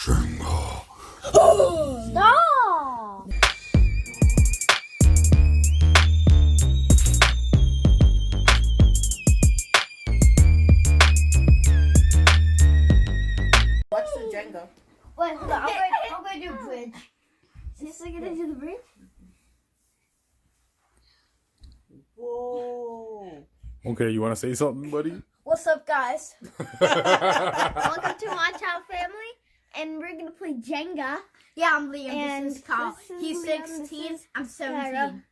JENGA. Stop! Watch the Jenga. Wait, hold on. I'm going to do bridge. Is this gonna do the bridge? Whoa. Okay, you want to say something, buddy? What's up, guys? Welcome to WyldchildFamily, and we're gonna play Jenga. Yeah, I'm Liam. And this is Kyle. this is He's Liam, 16. this is I'm 17.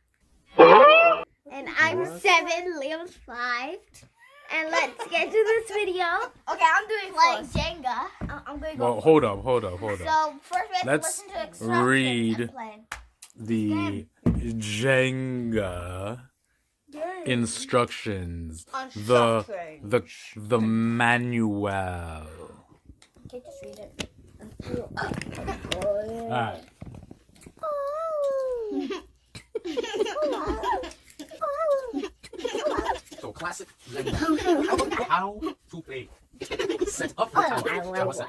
And I'm What? 7, Liam's 5. And let's get to this video. Okay, I'm doing Like first. Jenga. I'm going to Well, go. hold up. So first we have Let's to listen to instructions read and play. The Jenga instructions. The manual. Okay, just read it. Alright. So classic Jenga. How to play. Set up your tower. Tower set.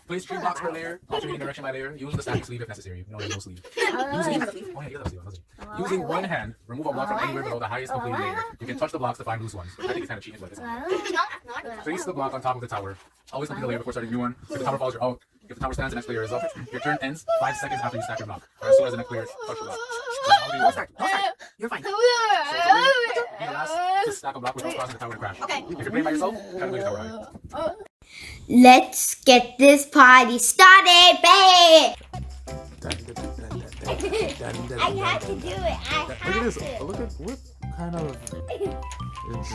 Place 3 blocks per layer, alternating direction by layer. Use the static sleeve if necessary. You don't need no sleeve. Using one hand, remove a block from anywhere below the highest completed layer. You can touch the blocks to find loose ones. I think it's kind of cheating, but it's fine. Place the block on top of the tower. Always complete the layer before starting a new one. If the tower falls, you're out. If the tower stands, the next layer is up. Your turn ends 5 seconds after you stack your block. Or as soon as the next layer is touch the block. Don't start. You're fine. Be the last to stack a block without causing the tower to crash. Okay. If you're playing by yourself, kind of play the tower right. Let's get this party started, babe! I had to do it. I Look at had this. to. Look at what kind of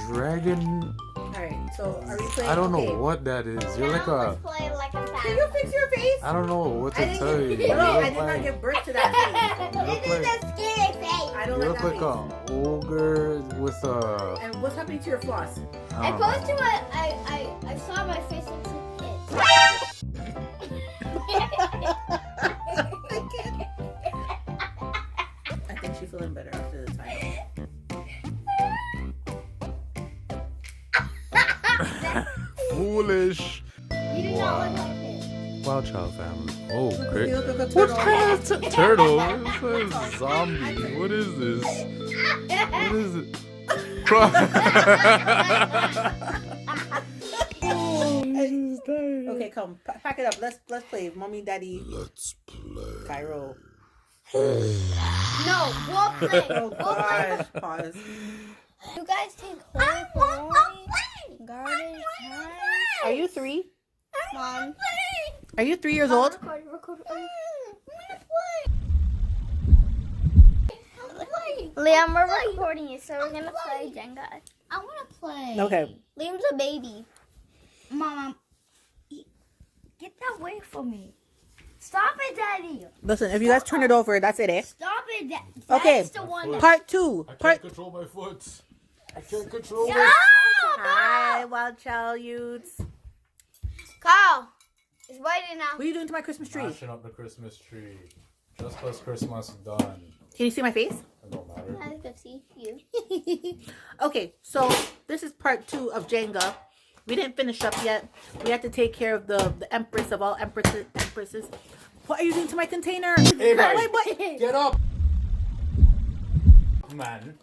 dragon. Alright, so are we playing? I don't know okay. what that is. You're like Now a. let's play like a Can you fix your face? I don't know what to I didn't tell you. give, You no, I look did not like, give birth to that you look This is like, a scary face. I don't you like look that like face. a ogre with a. And what's happening to your floss? I I don't know. posed to it. I saw my face as a kid. I think she's feeling better after the time. Foolish. You do not look like this. Wild Child Family. Oh, great. You look like a What turtle. kind of turtle? It's a zombie. What is this? What is it? Oh, he's dying. Okay, come. Pack it up. Let's play. Mommy, daddy, Let's play. Cairo. No, we'll play. Oh gosh. Pause. You guys take holy holy garbage time. Are you 3? Mom. Are you 3 years old? Record. Liam, we're recording you, so we're gonna play Jenga. I wanna play. Okay. Liam's a baby. Mom, get that away from me. Stop it, Daddy. Listen, if you guys turn it over, that's it, eh? Stop it, Daddy. Okay. That's the one. Part 2. Part. control my foot. I can't control No! Hi, wild child youths. Kyle, it's waiting now. What are you doing to my Christmas tree? Mashing up the Christmas tree. Just because Christmas is done. Can you see my face? It don't matter. I can see you. Okay, so this is part 2 of Jenga. We didn't finish up yet. We had to take care of the empress of all empresses. What are you doing to my container? Hey, boy. Wait, what? Get up! Man.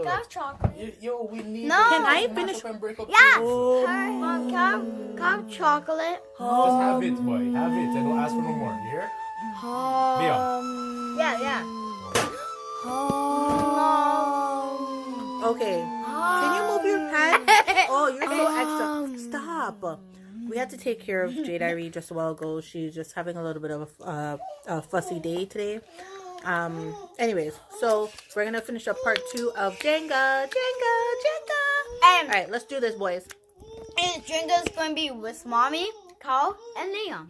Got chocolate. Yo, we need No. Can I finish? and break up Yeah. Oh. Mom, can I have chocolate? Just have it, boy. Have it. And don't ask for no more. You hear? Liam. Yeah. Okay. Can you move your hand? Oh, you're so extra. Stop. We had to take care of Jade Irie just a while ago. She's just having a little bit of a fussy day today. Anyways, so we're gonna finish up part 2 of Jenga. All right, let's do this, boys. And Jenga's going to be with Mommy, Kyle, and Liam.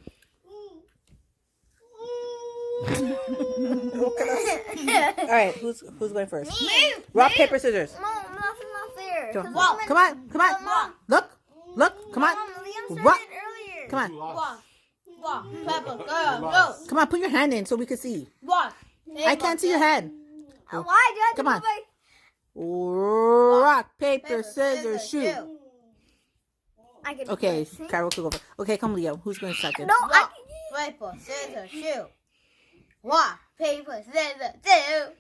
All right, who's going first? Me. Rock, paper, scissors. Mom, that's not fair. Come 'cause on, come on. Mom. Look, come on. Mom, Liam started What? earlier. Come on, Walk, Peppa, go. come on. Put your hand in so we can see. Walk. I can't see your hand. Why did I Come do on. my- Rock, paper, scissors, shoot. I can. Okay, see? Carol could go first. Okay, come Liam. Who's going second? No, I can. Paper, scissors, shoot. Rock, paper, scissors, shoot.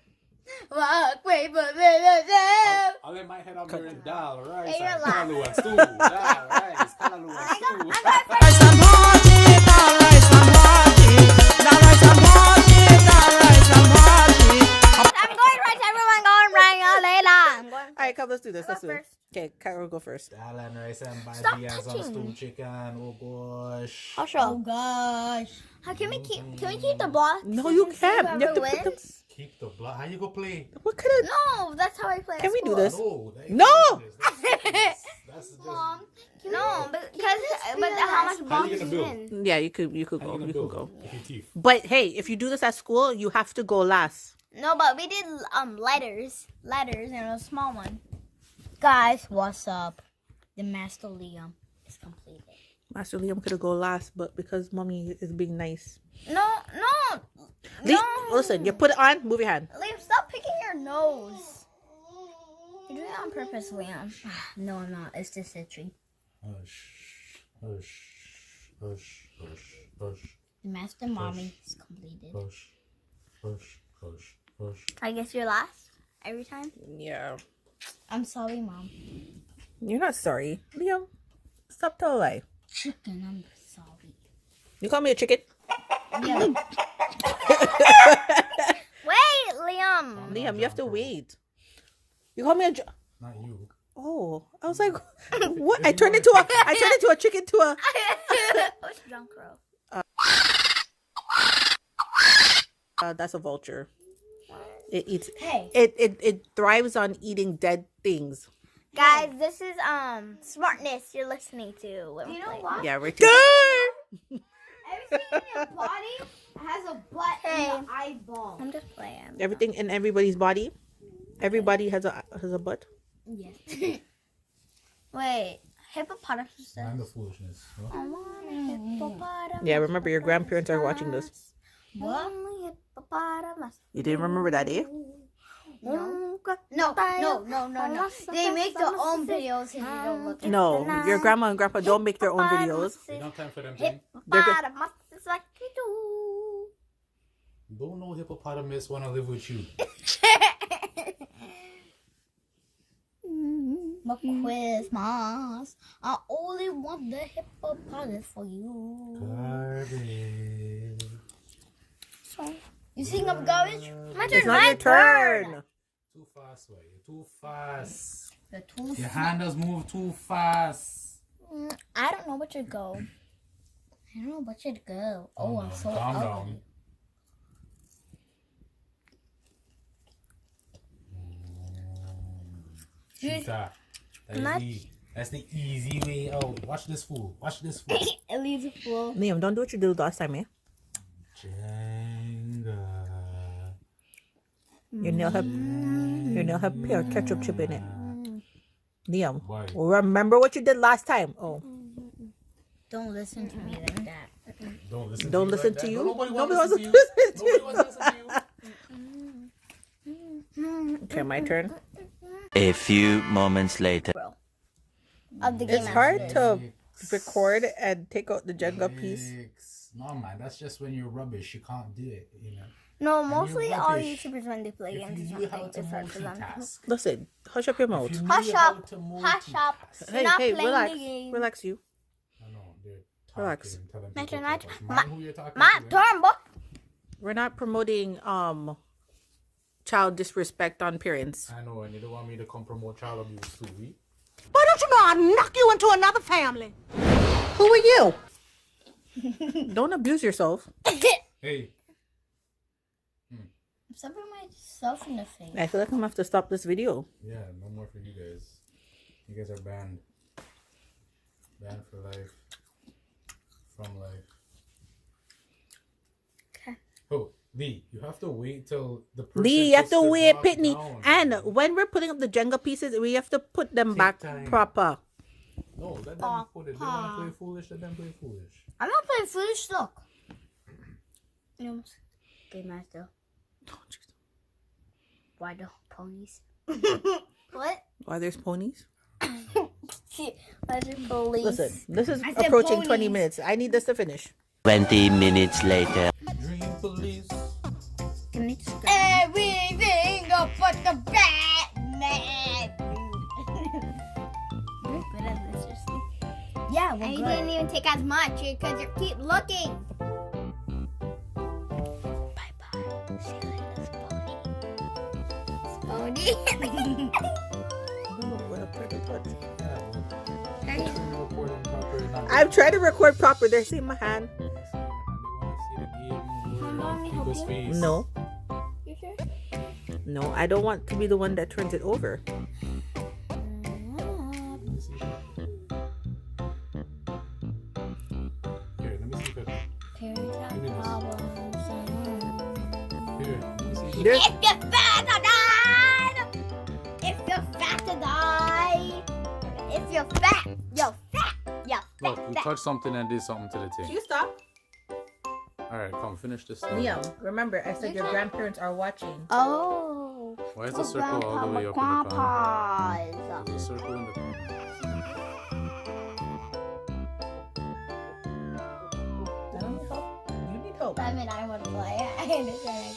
Rock, paper, scissors, shoot. I'll let my head out there and dal, rice, Hey, you're and alive. kalalu and stew. Dal, rice, kalalu and stew. Rice and party, dal rice and party, dal rice and party, dal rice and party. I'm going right. Everyone going right. Layla. I'm going. All right, come. Let's do this. Let's do it. first. Okay, Carol, go first. Dal and rice and Stop bhaji and some touching. stewed chicken. Oh gosh. I'll Oh show. gosh. How can we keep? Can we keep the block? No, you can't. You have to put them. Keep the blood. How you go play? What kind of? No, that's how I play. Can at we do school. this? No. that ain't No! business. That's just. Mom, no, because but how much How blocks you is gonna build? in? Yeah, you could How go. you gonna You build could go. with your teeth? But hey, if you do this at school, you have to go last. No, but we did letters, and a small one. Guys, what's up? The Master Liam is completed. Master Liam could have go last, but because mommy is being nice. No. Listen, you put it on. Move your hand. Liam, stop picking your nose. You're doing it on purpose, Liam. No, I'm not. It's just itchy. Hush, hush, hush, hush, hush, The Master Mommy is completed. hush, hush, hush, hush. I guess you're last every time. Yeah. I'm sorry, Mom. You're not sorry, Liam. Stop telling a lie. Chicken, I'm sorry. You call me a chicken? Yeah. Wait, Liam. Liam, you have to wait. You call me a. Not you. Oh, I was like, what? I turned into a chicken to a. What's drunk crow? That's a vulture. It eats. Hey. It thrives on eating dead things. Guys, this is smartness you're listening to. You know what? Yeah, we're. Everything in your body has a butt Hey. and an eyeball. I'm just playing. Everything in everybody's body. Everybody has a butt. Yes. Wait, hippopotamus. Mind the foolishness. No? I want a hippopotamus. Yeah, remember your grandparents are watching this. What? Hippopotamus. You didn't remember that, eh? No. No. They make their own videos if you don't look at No, your grandma and grandpa don't make their own videos. We don't have time for them, Jane. Hippopotamus is like we do. Don't no hippopotamus want to live with you. my Christmas. I only want the hippopotamus for you. Garbage. You think I'm garbage? My It's turn. not your turn. Too fast, boy. You're too fast. The tooth. Your handles move too fast. I don't know what should go. I don't know what should go. Oh, I'm so Calm ugly. down. Cheetah. That's the easy way out. Watch this fool. Watch this fool. It leaves the floor. Liam, don't do what you did last time, eh? Jenga. Your nail have pure ketchup chip in it. Liam, Why? remember what you did last time. Oh, Don't listen to me like that. Don't listen don't to listen like to that. you. Nobody Nobody wants wants to to listen to you. listen to Nobody wants to listen to you. Okay, my turn. A few moments later. Of the game. It's hard to record and take out the Jenga piece. No, man, that's just when you're rubbish. You can't do it, you know. No, mostly all rubbish. YouTubers when they play If games you or knew how something, to it's hard for them. multitask. Listen, hush up your mouth. If you Hush knew how up. to Hush up. multitask. Hey, Not hey, playing relax, the game. relax you. I know, they're Relax. talking, telling My people turn, my to turn. mind who you're talking My to. turn, boy. We're not promoting child disrespect on parents. I know, and you don't want me to come promote child abuse too, we? Why don't you know I'll knock you into another family? Who are you? Don't abuse yourself. Hey, I'm slapping myself in the face. I feel like I'm gonna have to stop this video. yeah, no more for you guys. You guys are banned. Banned for life. From life. Okay. Oh, Lee, you have to wait till the person Lee, you have puts to the wait, block Pitney. down. And when we're putting up the Jenga pieces, we have to put them Take back time. proper. No, let them put it. They want to play foolish, let them play foolish. I'm not playing foolish. Look. Game master. Why the ponies? What? Why there's ponies? Police. Listen, this is I said approaching 20 ponies. minutes. I need this to finish. 20 minutes later. Dream police. Everything up but the Batman. Yeah, And you didn't even take as much because you keep looking. Bye bye. See you later, Spony. Spony. I'm trying to record proper. They're seeing my hand. No. You sure? No, I don't want to be the one that turns it over. Here, let me see if it. Here, let me see. There's, If you're fat or die. If you're fat or die. If you're fat, you're fat. You're Look, fat. you touch something and did something to the thing. you stop? Alright, come finish this thing. Liam, remember, I said your grandparents are watching. Oh. Why is the circle all the way up in the corner? There's a circle in the corner. I don't need help. You need help. I mean, I want to play. I understand.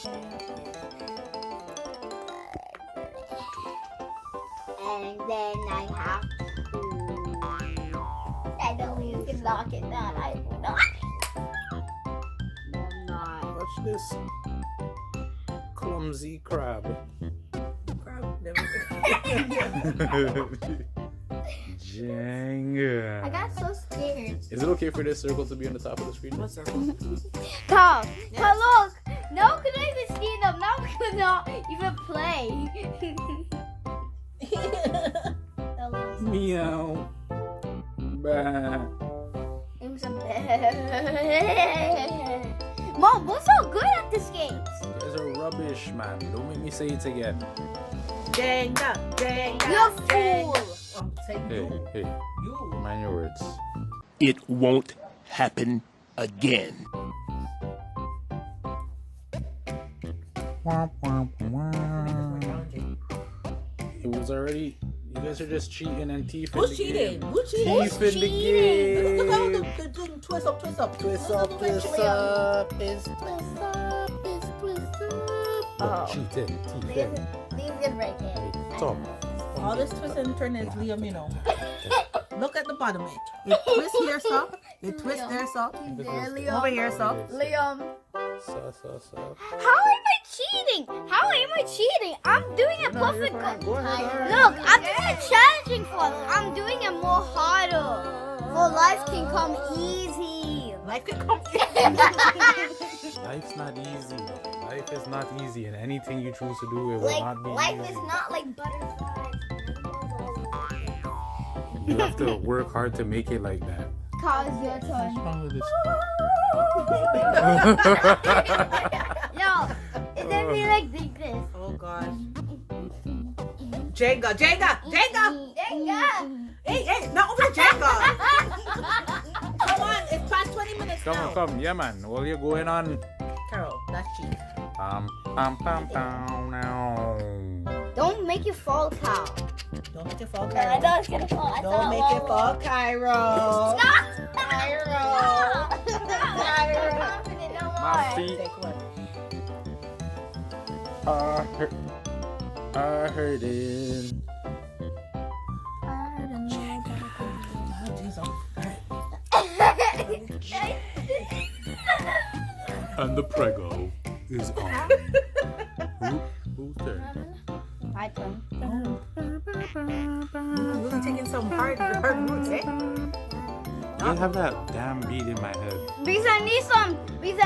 And then I have to. I know you can lock it down. I will not. I'm not. Watch this. Clumsy crab. Jenga. I got so scared. Is it okay for this circle to be on the top of the screen? What circle? Come. But look. Now can I even see them? Now we cannot even play. Meow. Bah. It was a bad. Mom, we're so good at this game. You guys are rubbish, man. Don't make me say it again. Jenga, Jenga. You're Jenga. fool. I'm saying Hey, you. hey. You. Mind your words. It won't happen again. It was already. You guys are just cheating and thieving. Who's the cheating? game. Who's cheating? Thieving the game. Look how the thing twist up, twist up. Twist up, twist up, is Oh. cheating, thieving. Leave it right here. Stop. All this twist and turn is Liam, you know. Look at the bottom edge. You twist here, so. You twist there, so. Over here, so. Liam. So. How am I cheating? How am I cheating? I'm doing it perfect. Go ahead. Look, I'm doing a challenging for them. I'm doing it more harder. For life can come easy. Life can come Life's not easy. Life is not easy, and anything you choose to do, it will Like not be life easy. is not like butterflies. You have to work hard to make it like that. Cause your turn. What's wrong with this? No, it doesn't be like this. Oh, gosh. Jenga, Jenga, Jenga. Jenga. Hey, not over the Jenga. Come on, it's past 20 minutes now. Come. Yeah, man. What are you going on? Carol, that's cheap. Now. Don't make it fall, Kyle. Don't make it fall, I Cairo. know it's gonna fall. I Don't make it fall, Cairo. Stop! Cairo. Cairo. No My more. feet Take one. are hurting. Oh, Jesus. And the prego is on. Who's turn? My turn. You're really taking some hard roots, eh? I have that damn beat in my head. Because I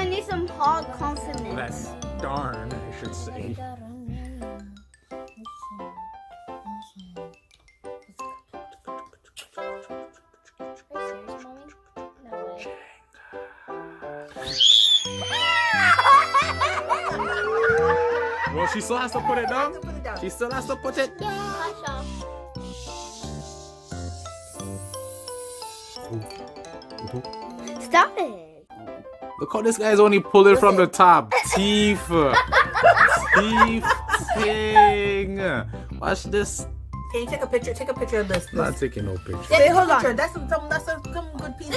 need some hard confidence. That darn, I should say. Well, she still has to put it down. Put it down. She still has to put it down. Stop it. Look how this guy's only pulling from the top. Teeth. Teeth thing. Watch this. Can you take a picture? Take a picture of this. I'm not taking no picture. Take hold a picture. on. That's some good piece.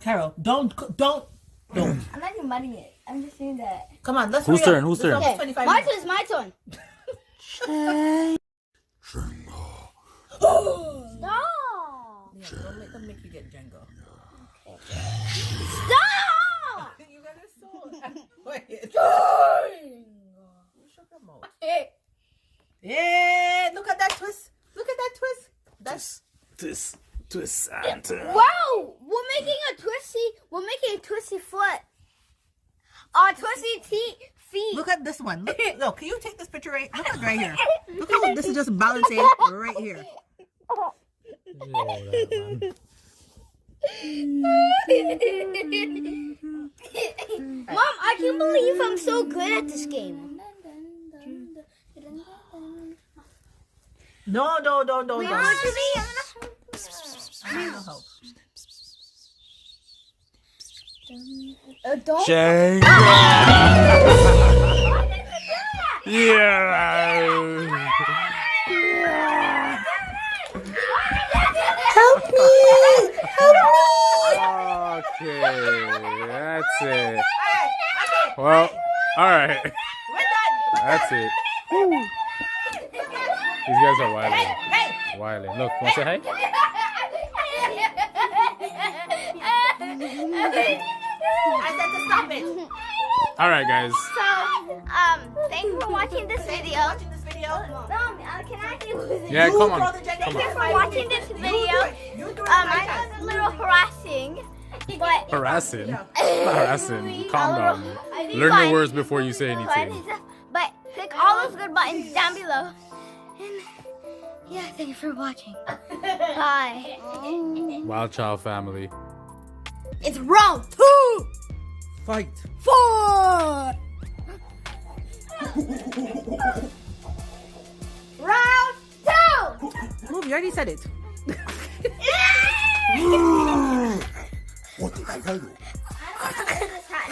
Carol, don't. I'm not even muddying it. I'm just saying that. Come on, let's. Whose hurry up. turn? Whose It's turn? almost Okay, 25 my minutes. turn. It's my turn. Stop! Yeah, don't let them make you get Jenga. Stop! You got it so. Wait. Shut your mouth. Yeah, look at that twist. Look at that twist. That's Twist Santa. Wow! We're making a twisty foot. Twisty feet. look at this one. Look, can you take this picture right? Look at right here. Look how this is just balancing right here. Mom, I can't believe I'm so good at this game. No. We are actually. Don't. Jenga. Yeah. Okay, that's it. Well, all right. We're done. That's it. These guys are wilding. Wilding. Look, want to say hi? I said to stop it. All right, guys. So, thank you for watching this video. Watching this video. Mom, can I do this? Yeah, come throw on. the Jenga Come Thank you on. for watching this video. You do it I know it's a little harassing, but Harassing. Not harassing. Calm down. Learn Fine. your words before you say anything. But click all those good buttons down below. And yeah, thank you for watching. Bye. Wild Child Family. It's round 2. Fight. 4. Round 2. Move, you already said it. What did I tell you?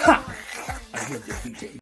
Ha! I will defeat you.